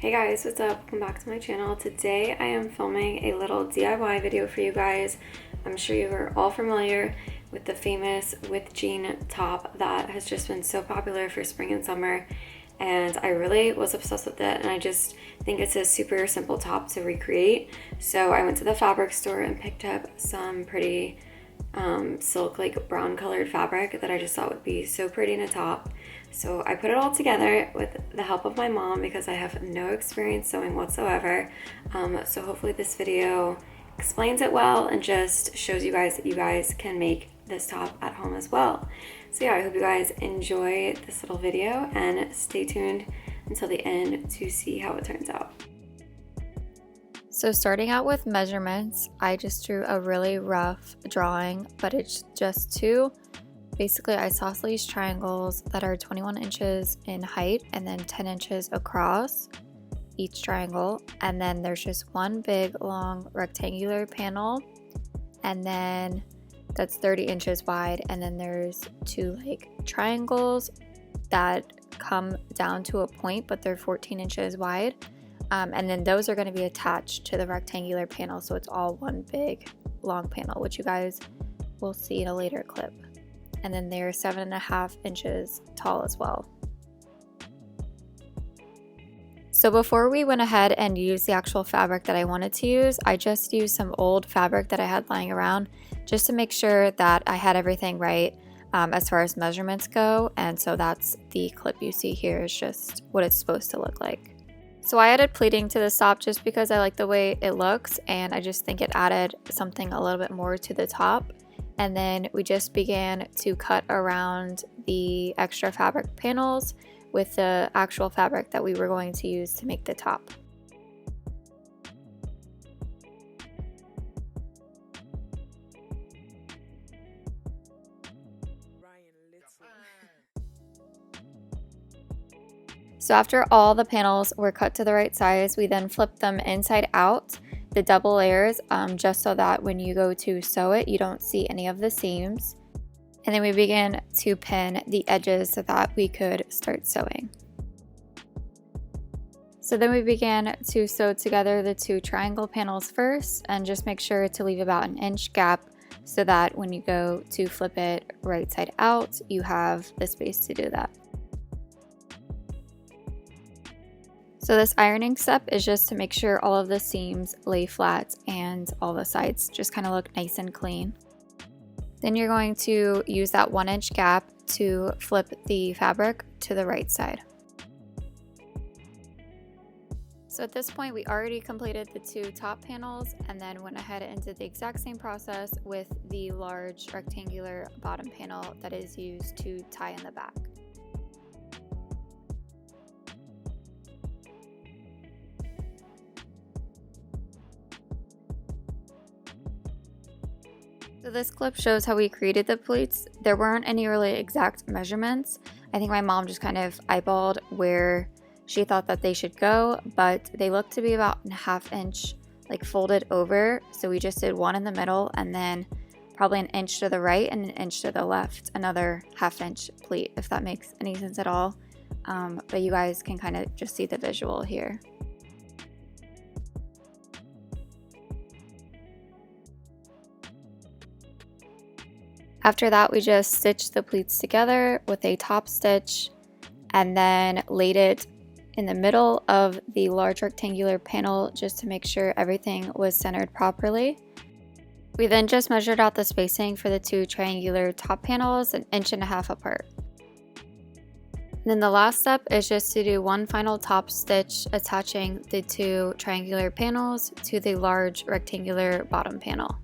Hey guys, what's up? Welcome back to my channel. Today I am filming a little DIY video for you guys. I'm sure you are all familiar with the famous With Jean top that has just been so popular for spring and summer, and I really was obsessed with it, and I just think it's a super simple top to recreate. So I went to the fabric store and picked up some pretty silk, like brown colored fabric that I just thought would be so pretty in a top. So I put it all together with the help of my mom because I have no experience sewing whatsoever. So hopefully this video explains it well and just shows you guys that you guys can make this top at home as well. So yeah, I hope you guys enjoy this little video and stay tuned until the end to see how it turns out. So starting out with measurements, I just drew a really rough drawing, but it's just two basically isosceles triangles that are 21 inches in height and then 10 inches across each triangle. And then there's just one big long rectangular panel, and then that's 30 inches wide. And then there's two like triangles that come down to a point, but they're 14 inches wide. And then those are going to be attached to the rectangular panel, so it's all one big long panel, which you guys will see in a later clip. And then they're 7.5 inches tall as well. So before we went ahead and used the actual fabric that I wanted to use, I just used some old fabric that I had lying around just to make sure that I had everything right as far as measurements go. And so that's the clip you see here, is just what it's supposed to look like. So I added pleating to this top just because I like the way it looks, and I just think it added something a little bit more to the top. And then we just began to cut around the extra fabric panels with the actual fabric that we were going to use to make the top. So after all the panels were cut to the right size, we then flipped them inside out, the double layers, just so that when you go to sew it, you don't see any of the seams. And then we began to pin the edges so that we could start sewing. So then we began to sew together the two triangle panels first, and just make sure to leave about an inch gap so that when you go to flip it right side out, you have the space to do that. So this ironing step is just to make sure all of the seams lay flat and all the sides just kind of look nice and clean. Then you're going to use that 1 inch gap to flip the fabric to the right side. So at this point, we already completed the two top panels and then went ahead and did the exact same process with the large rectangular bottom panel that is used to tie in the back. So this clip shows how we created the pleats. There weren't any really exact measurements. I think my mom just kind of eyeballed where she thought that they should go, but they looked to be about a ½ inch like folded over. So we just did one in the middle and then probably an inch to the right and an inch to the left, another ½ inch pleat, if that makes any sense at all. But you guys can kind of just see the visual here. After that, we just stitched the pleats together with a top stitch and then laid it in the middle of the large rectangular panel just to make sure everything was centered properly. We then just measured out the spacing for the two triangular top panels 1.5 inches apart. And then the last step is just to do one final top stitch attaching the two triangular panels to the large rectangular bottom panel.